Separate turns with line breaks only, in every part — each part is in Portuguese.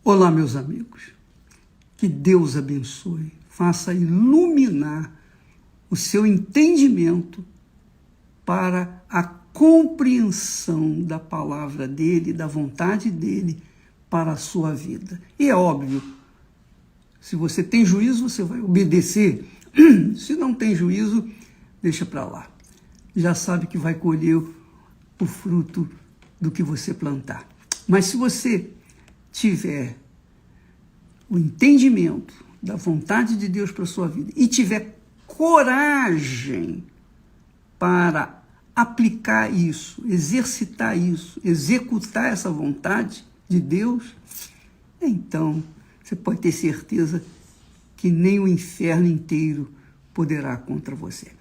Olá, meus amigos. Que Deus abençoe, faça iluminar o seu entendimento para a compreensão da palavra dele, da vontade dele para a sua vida. E é óbvio, se você tem juízo, você vai obedecer. Se não tem juízo, deixa para lá. Já sabe que vai colher o fruto do que você plantar. Mas se você tiver o entendimento da vontade de Deus para a sua vida e tiver coragem para aplicar isso, exercitar isso, executar essa vontade de Deus, então você pode ter certeza que nem o inferno inteiro poderá contra você.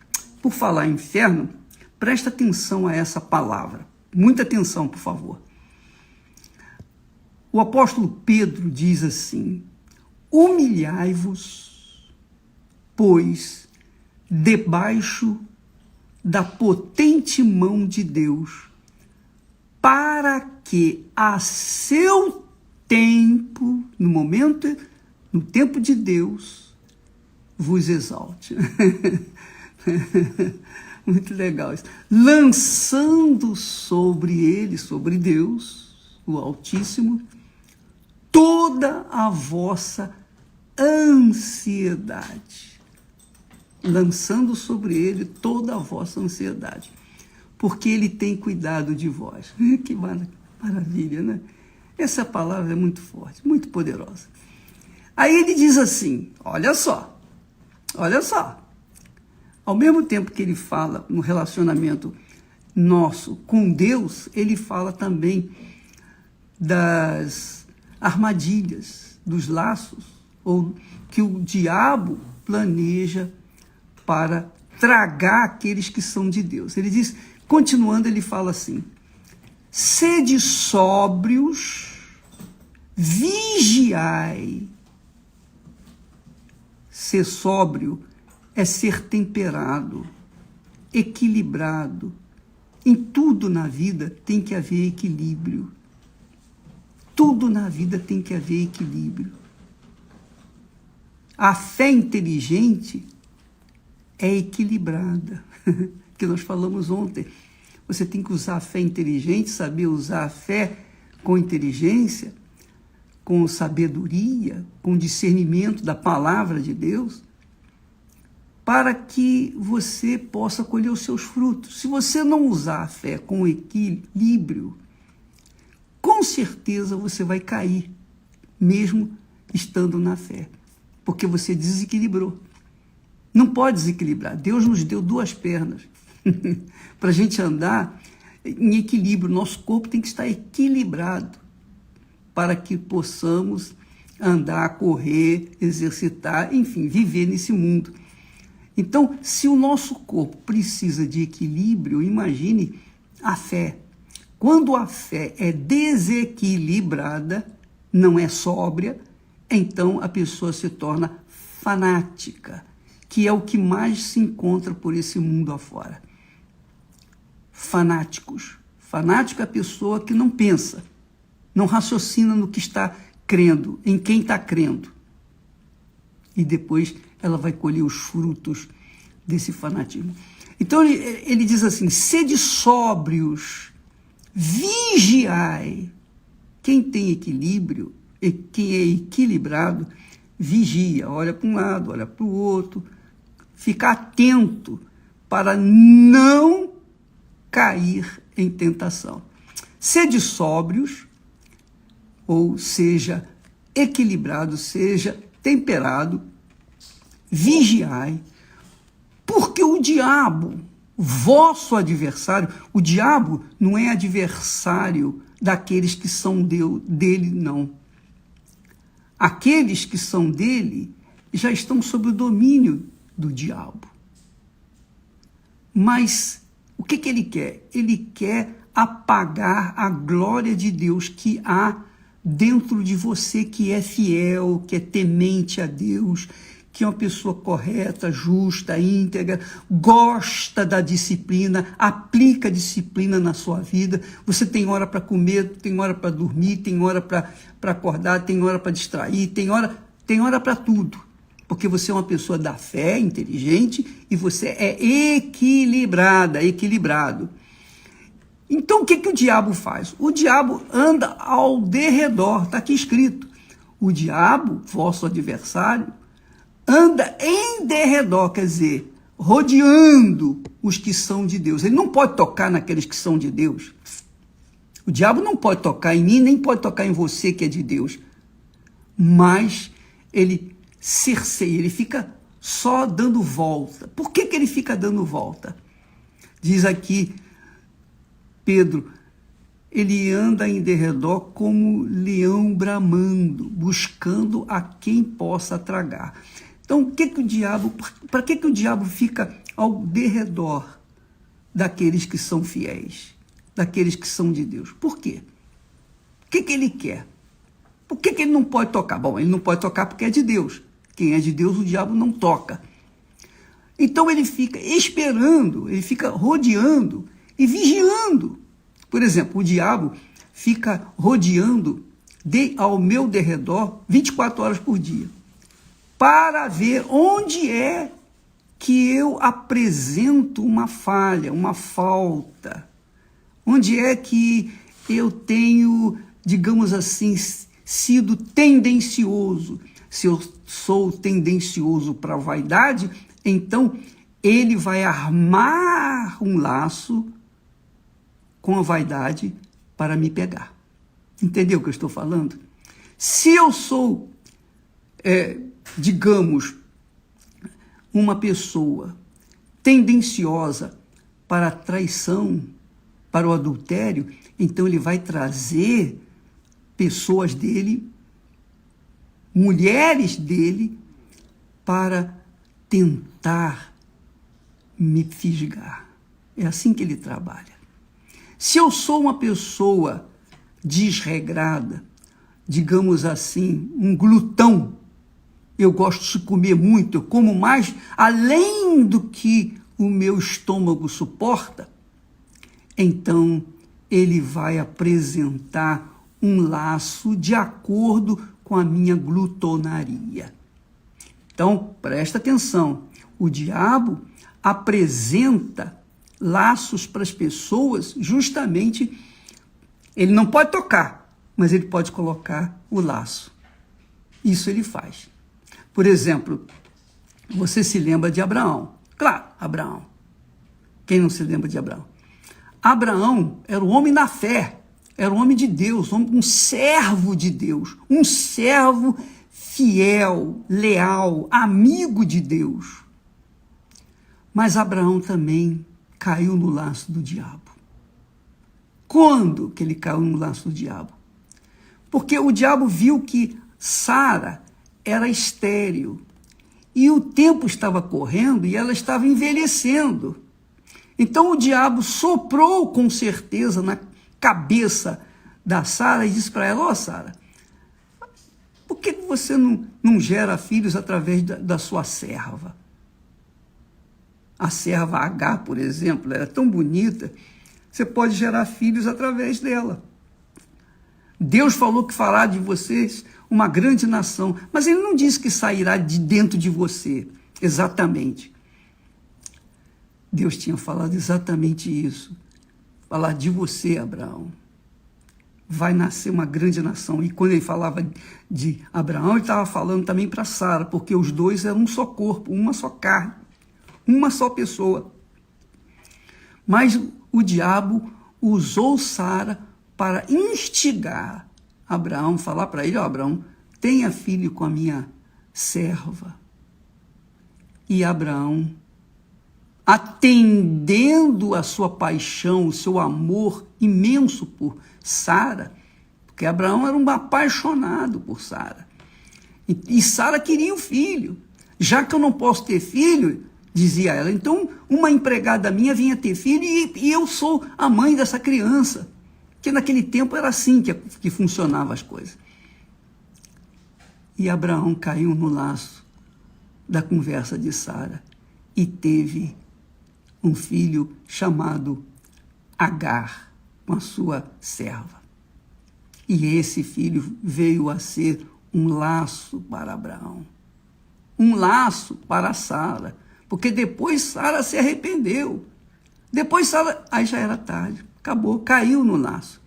Por falar em inferno, presta atenção a essa palavra. Muita atenção, por favor. O apóstolo Pedro diz assim: humilhai-vos, pois, debaixo da potente mão de Deus, para que a seu tempo, no tempo de Deus, vos exalte. Muito legal isso. Lançando sobre ele, sobre Deus, o Altíssimo, toda a vossa ansiedade. Lançando sobre ele toda a vossa ansiedade. Porque ele tem cuidado de vós. Que maravilha, né? Essa palavra é muito forte, muito poderosa. Aí ele diz assim, olha só. Ao mesmo tempo que ele fala no relacionamento nosso com Deus, ele fala também das armadilhas, dos laços, ou que o diabo planeja para tragar aqueles que são de Deus. Ele diz, continuando, ele fala assim: sede sóbrios, vigiai. Ser sóbrio é ser temperado, equilibrado. Em tudo na vida tem que haver equilíbrio. Tudo na vida tem que haver equilíbrio. A fé inteligente é equilibrada, que nós falamos ontem. Você tem que usar a fé inteligente, saber usar a fé com inteligência, com sabedoria, com discernimento da palavra de Deus, para que você possa colher os seus frutos. Se você não usar a fé com equilíbrio, com certeza você vai cair, mesmo estando na fé, porque você desequilibrou. Não pode desequilibrar. Deus nos deu duas pernas para a gente andar em equilíbrio. Nosso corpo tem que estar equilibrado para que possamos andar, correr, exercitar, enfim, viver nesse mundo. Então, se o nosso corpo precisa de equilíbrio, imagine a fé. Quando a fé é desequilibrada, não é sóbria, então a pessoa se torna fanática, que é o que mais se encontra por esse mundo afora. Fanáticos. Fanático é a pessoa que não pensa, não raciocina no que está crendo, em quem está crendo. E depois ela vai colher os frutos desse fanatismo. Então ele diz assim: sede sóbrios, vigiai. Quem tem equilíbrio, quem é equilibrado, vigia, olha para um lado, olha para o outro, fica atento para não cair em tentação. Sede sóbrios, ou seja, equilibrado, seja temperado, vigiai, porque o diabo, vosso adversário, o diabo não é adversário daqueles que são dele, não. Aqueles que são dele já estão sob o domínio do diabo. Mas o que ele quer? Ele quer apagar a glória de Deus que há dentro de você, que é fiel, que é temente a Deus, que é uma pessoa correta, justa, íntegra, gosta da disciplina, aplica a disciplina na sua vida. Você tem hora para comer, tem hora para dormir, tem hora para acordar, tem hora para distrair, tem hora para tudo. Porque você é uma pessoa da fé, inteligente, e você é equilibrado. Então o que o diabo faz? O diabo anda ao derredor, está aqui escrito. O diabo, vosso adversário, anda em derredor, quer dizer, rodeando os que são de Deus. Ele não pode tocar naqueles que são de Deus. O diabo não pode tocar em mim, nem pode tocar em você que é de Deus. Mas ele cerceia, ele fica só dando volta. Por que ele fica dando volta? Diz aqui Pedro, ele anda em derredor como leão bramando, buscando a quem possa tragar. Então, para que o diabo fica ao derredor daqueles que são fiéis, daqueles que são de Deus? Por quê? O que ele quer? Por que ele não pode tocar? Bom, ele não pode tocar porque é de Deus. Quem é de Deus, o diabo não toca. Então ele fica esperando, ele fica rodeando e vigiando. Por exemplo, o diabo fica rodeando ao meu derredor 24 horas por dia, para ver onde é que eu apresento uma falha, uma falta, onde é que eu tenho, digamos assim, sido tendencioso. Se eu sou tendencioso para a vaidade, então ele vai armar um laço com a vaidade para me pegar. Entendeu o que eu estou falando? Se eu sou, digamos, uma pessoa tendenciosa para a traição, para o adultério, então ele vai trazer pessoas dele, mulheres dele, para tentar me fisgar. É assim que ele trabalha. Se eu sou uma pessoa desregrada, digamos assim, um glutão, eu gosto de comer muito, eu como mais além do que o meu estômago suporta, então ele vai apresentar um laço de acordo com a minha glutonaria. Então, presta atenção, o diabo apresenta laços para as pessoas, justamente, ele não pode tocar, mas ele pode colocar o laço. Isso ele faz. Por exemplo, você se lembra de Abraão? Claro, Abraão. Quem não se lembra de Abraão? Abraão era o homem da fé, era o homem de Deus, um servo de Deus, um servo fiel, leal, amigo de Deus. Mas Abraão também caiu no laço do diabo. Quando que ele caiu no laço do diabo? Porque o diabo viu que Sara era estéril e o tempo estava correndo e ela estava envelhecendo. Então o diabo soprou com certeza na cabeça da Sara e disse para ela: ó, Sara, por que você não gera filhos através da sua serva? A serva Agar, por exemplo, era tão bonita, você pode gerar filhos através dela. Deus falou que fará de vocês uma grande nação, mas ele não disse que sairá de dentro de você, exatamente. Deus tinha falado exatamente isso, falar de você, Abraão. Vai nascer uma grande nação. E quando ele falava de Abraão, ele estava falando também para Sara, porque os dois eram um só corpo, uma só carne, uma só pessoa. Mas o diabo usou Sara para instigar Abraão, falar para ele: ó, Abraão, tenha filho com a minha serva. E Abraão, atendendo a sua paixão, o seu amor imenso por Sara, porque Abraão era um apaixonado por Sara, e Sara queria um filho. Já que eu não posso ter filho, dizia ela, então uma empregada minha vinha ter filho e eu sou a mãe dessa criança. Porque naquele tempo era assim que funcionavam as coisas. E Abraão caiu no laço da conversa de Sara e teve um filho chamado Agar, com a sua serva. E esse filho veio a ser um laço para Abraão, um laço para Sara, porque depois Sara se arrependeu. Depois Sara, aí já era tarde, acabou, caiu no laço.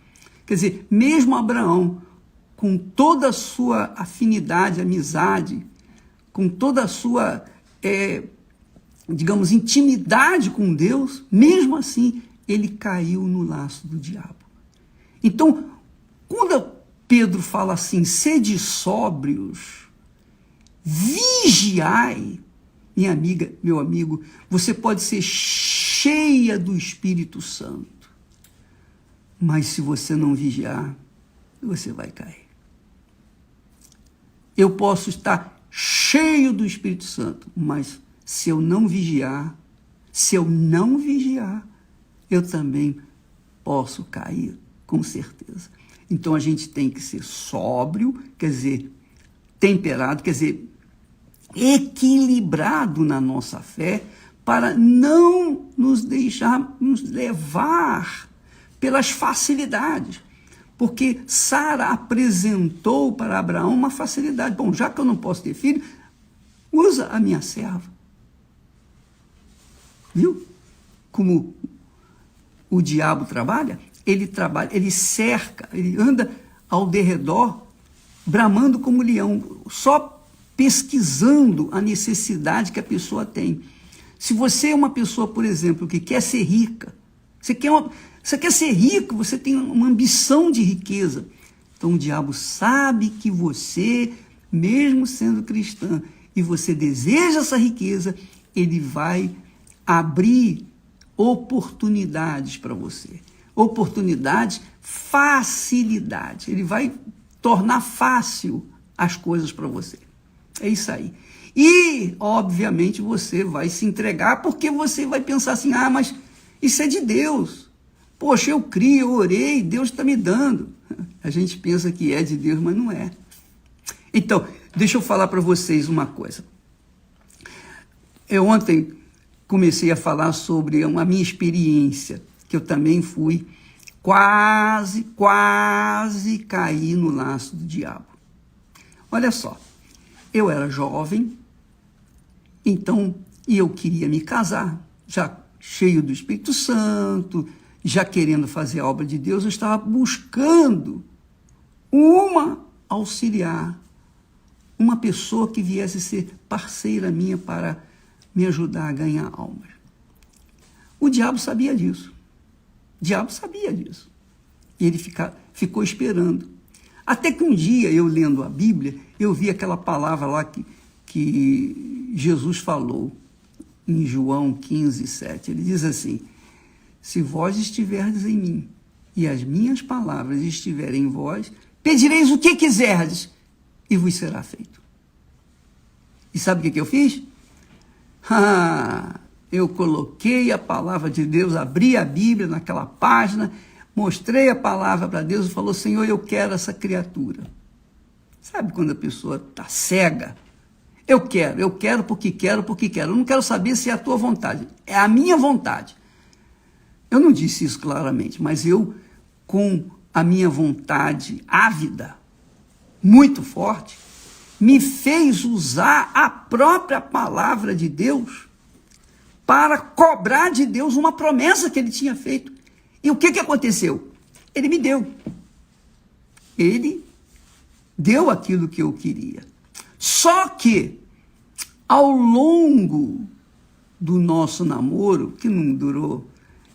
Quer dizer, mesmo Abraão, com toda a sua afinidade, amizade, com toda a sua, digamos, intimidade com Deus, mesmo assim, ele caiu no laço do diabo. Então, quando Pedro fala assim, sede sóbrios, vigiai, minha amiga, meu amigo, você pode ser cheia do Espírito Santo, mas se você não vigiar, você vai cair. Eu posso estar cheio do Espírito Santo, mas se eu não vigiar, eu também posso cair, com certeza. Então a gente tem que ser sóbrio, quer dizer, temperado, quer dizer, equilibrado na nossa fé, para não nos deixarmos levar pelas facilidades. Porque Sara apresentou para Abraão uma facilidade. Bom, já que eu não posso ter filho, usa a minha serva. Viu? Como o diabo trabalha? Ele cerca, ele anda ao derredor, bramando como leão, só pesquisando a necessidade que a pessoa tem. Se você é uma pessoa, por exemplo, que quer ser rica, você quer ser rico, você tem uma ambição de riqueza. Então o diabo sabe que você, mesmo sendo cristã, e você deseja essa riqueza, ele vai abrir oportunidades para você. Oportunidades, facilidade. Ele vai tornar fácil as coisas para você. É isso aí. E, obviamente, você vai se entregar, porque você vai pensar assim, mas isso é de Deus. Poxa, eu criei, eu orei, Deus está me dando. A gente pensa que é de Deus, mas não é. Então, deixa eu falar para vocês uma coisa. Eu ontem comecei a falar sobre a minha experiência, que eu também fui, quase caí no laço do diabo. Olha só, eu era jovem, então, e eu queria me casar, já cheio do Espírito Santo, já querendo fazer a obra de Deus, eu estava buscando uma auxiliar, uma pessoa que viesse ser parceira minha para me ajudar a ganhar almas. O diabo sabia disso. E ele ficou esperando. Até que um dia, eu lendo a Bíblia, eu vi aquela palavra lá que Jesus falou, em João 15, 7. Ele diz assim, se vós estiverdes em mim, e as minhas palavras estiverem em vós, pedireis o que quiserdes, e vos será feito. E sabe o que eu fiz? Eu coloquei a palavra de Deus, abri a Bíblia naquela página, mostrei a palavra para Deus e falou, Senhor, eu quero essa criatura. Sabe quando a pessoa está cega? Eu quero porque quero. Eu não quero saber se é a tua vontade, é a minha vontade. Eu não disse isso claramente, mas eu, com a minha vontade ávida, muito forte, me fez usar a própria palavra de Deus para cobrar de Deus uma promessa que ele tinha feito. E o que aconteceu? Ele me deu. Ele deu aquilo que eu queria. Só que, ao longo do nosso namoro, que não durou,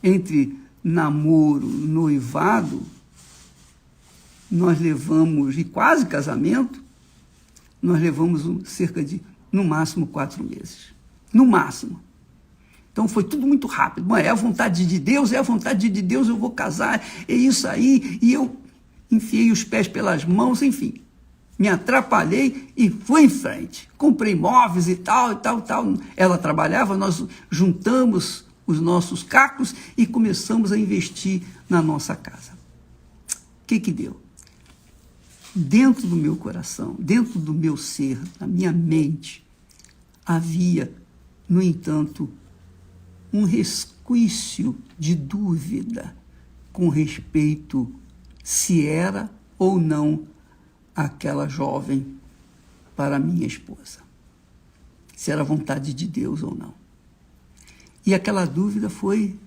entre namoro e noivado, nós levamos, e quase casamento, nós levamos cerca de, no máximo, 4 meses. No máximo. Então foi tudo muito rápido. Bom, é a vontade de Deus, eu vou casar, é isso aí. E eu enfiei os pés pelas mãos, enfim. Me atrapalhei e fui em frente. Comprei móveis e tal. Ela trabalhava, nós juntamos os nossos cacos e começamos a investir na nossa casa. O que deu? Dentro do meu coração, dentro do meu ser, na minha mente, Havia, no entanto, um resquício de dúvida com respeito se era ou não aquela jovem para minha esposa, se era vontade de Deus ou não. E aquela dúvida foi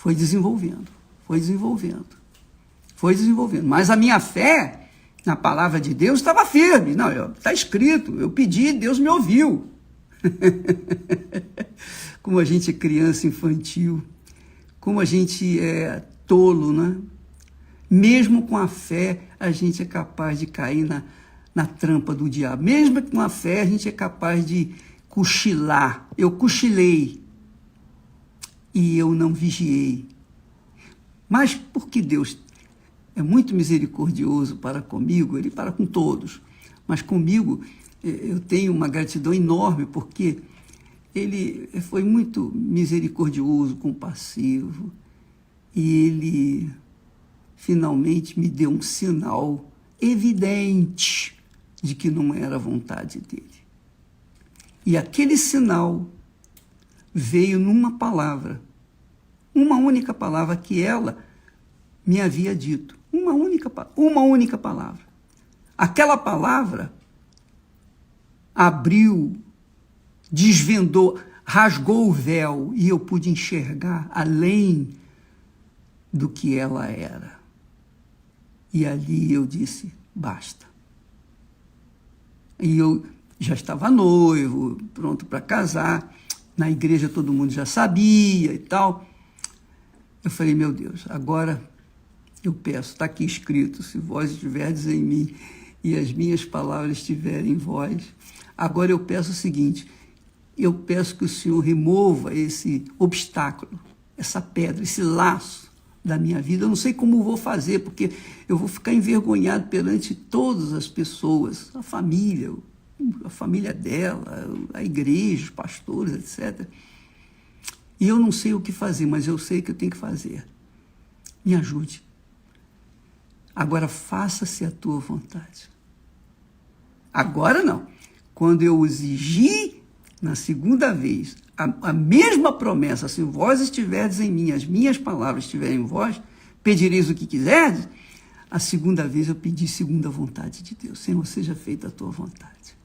desenvolvendo. Mas a minha fé na palavra de Deus estava firme. Não, está escrito, eu pedi, Deus me ouviu. Como a gente é criança infantil, como a gente é tolo, né? Mesmo com a fé, a gente é capaz de cair na trampa do diabo. Mesmo com a fé, a gente é capaz de cochilar. Eu cochilei e eu não vigiei. Mas porque Deus é muito misericordioso para comigo, Ele para com todos, mas comigo eu tenho uma gratidão enorme, porque Ele foi muito misericordioso, compassivo, e Ele finalmente me deu um sinal evidente de que não era a vontade dEle. E aquele sinal veio numa palavra, uma única palavra que ela me havia dito. Uma única palavra. Aquela palavra abriu, desvendou, rasgou o véu e eu pude enxergar além do que ela era. E ali eu disse, basta. E eu já estava noivo, pronto para casar. Na igreja todo mundo já sabia e tal. Eu falei, meu Deus, agora eu peço, está aqui escrito, se vós estiverdes em mim e as minhas palavras estiverem em vós. Agora eu peço o seguinte, eu peço que o Senhor remova esse obstáculo, essa pedra, esse laço da minha vida. Eu não sei como vou fazer, porque eu vou ficar envergonhado perante todas as pessoas, a família dela, a igreja, os pastores, etc. E eu não sei o que fazer, mas eu sei que eu tenho que fazer. Me ajude. Agora faça-se a tua vontade. Agora não. Quando eu exigi, na segunda vez, a mesma promessa, se vós estiverdes em mim, as minhas palavras estiverem em vós, pedireis o que quiserdes, a segunda vez eu pedi segundo a vontade de Deus. Senhor, seja feita a tua vontade.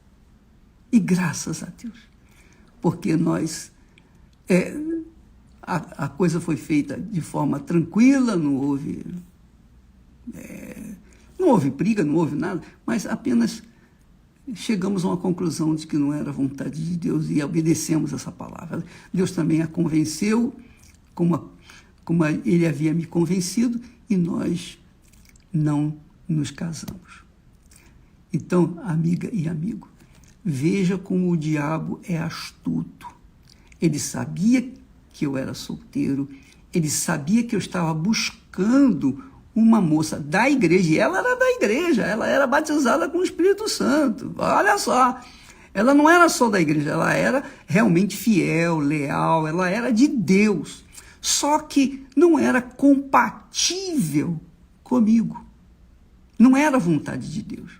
E graças a Deus, porque a coisa foi feita de forma tranquila, não houve briga, não houve nada, mas apenas chegamos a uma conclusão de que não era a vontade de Deus e obedecemos essa palavra. Deus também a convenceu, como Ele havia me convencido, e nós não nos casamos. Então, amiga e amigo, veja como o diabo é astuto. Ele sabia que eu era solteiro, ele sabia que eu estava buscando uma moça da igreja, e ela era da igreja, ela era batizada com o Espírito Santo. Olha só, ela não era só da igreja, ela era realmente fiel, leal, ela era de Deus, só que não era compatível comigo, não era a vontade de Deus.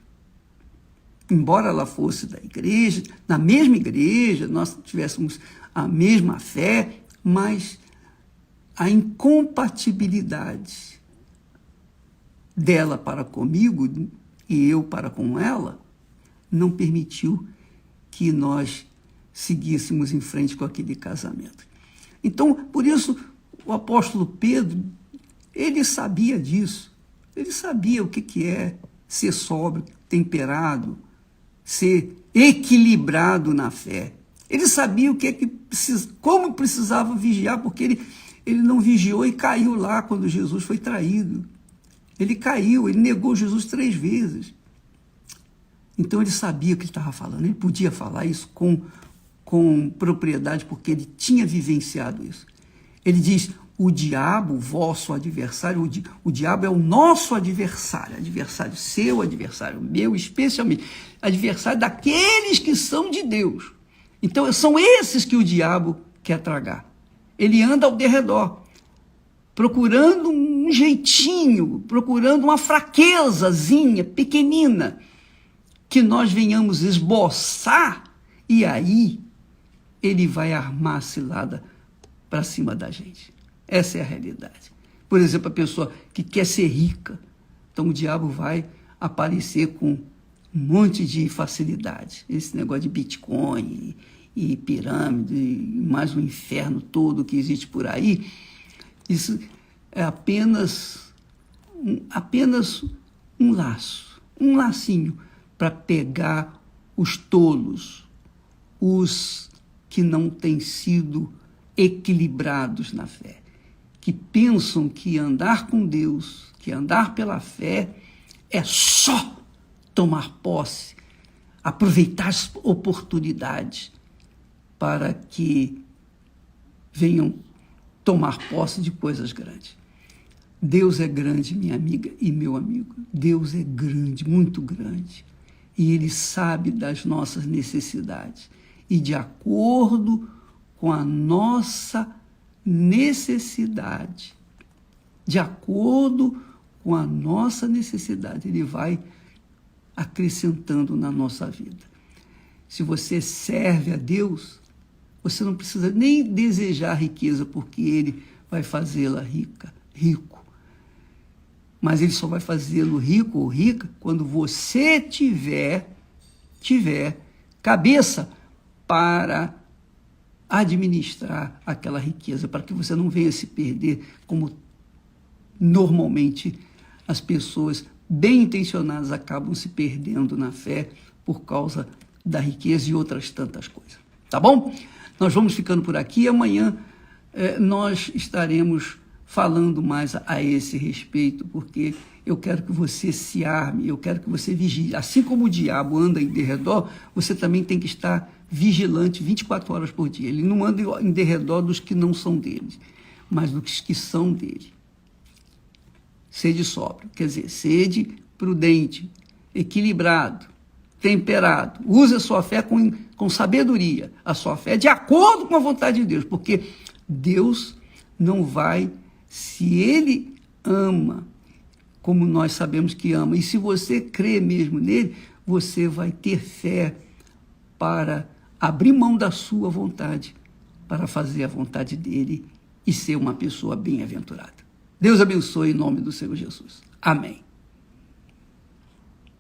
Embora ela fosse da igreja, na mesma igreja, nós tivéssemos a mesma fé, mas a incompatibilidade dela para comigo e eu para com ela não permitiu que nós seguíssemos em frente com aquele casamento. Então, por isso, o apóstolo Pedro, ele sabia disso, ele sabia o que é ser sóbrio, temperado, ser equilibrado na fé. Ele sabia como precisava vigiar, porque ele não vigiou e caiu lá quando Jesus foi traído. Ele caiu, ele negou Jesus 3 vezes. Então ele sabia o que ele estava falando, ele podia falar isso com propriedade, porque ele tinha vivenciado isso. Ele diz, o diabo, vosso adversário, o diabo é o nosso adversário seu, adversário meu, especialmente, adversário daqueles que são de Deus. Então são esses que o diabo quer tragar. Ele anda ao derredor, procurando um jeitinho, procurando uma fraquezazinha pequenina, que nós venhamos esboçar E aí, ele vai armar a cilada para cima da gente. Essa é a realidade. Por exemplo, a pessoa que quer ser rica, então o diabo vai aparecer com um monte de facilidade. Esse negócio de Bitcoin e pirâmide, e mais o inferno todo que existe por aí, isso é apenas um laço, um lacinho para pegar os tolos, os que não têm sido equilibrados na fé, que pensam que andar com Deus, que andar pela fé é só tomar posse, aproveitar as oportunidades para que venham tomar posse de coisas grandes. Deus é grande, minha amiga e meu amigo. Deus é grande, muito grande. E Ele sabe das nossas necessidades. E de acordo com a nossa necessidade, Ele vai acrescentando na nossa vida. Se você serve a Deus, você não precisa nem desejar riqueza, porque Ele vai fazê-la rico. Mas Ele só vai fazê-lo rico ou rica quando você tiver cabeça para administrar aquela riqueza, para que você não venha se perder, como normalmente as pessoas bem intencionadas acabam se perdendo na fé por causa da riqueza e outras tantas coisas. Tá bom? Nós vamos ficando por aqui. Amanhã nós estaremos falando mais a esse respeito, porque eu quero que você se arme, eu quero que você vigie. Assim como o diabo anda em derredor, você também tem que estar vigilante 24 horas por dia. Ele não anda em derredor dos que não são dele, mas dos que são dele. Sede sóbrio, quer dizer, sede prudente, equilibrado, temperado. Use a sua fé com sabedoria, a sua fé de acordo com a vontade de Deus, porque Deus não vai, se Ele ama, como nós sabemos que ama, e se você crê mesmo nele, você vai ter fé para abrir mão da sua vontade, para fazer a vontade dele e ser uma pessoa bem-aventurada. Deus abençoe em nome do Senhor Jesus. Amém.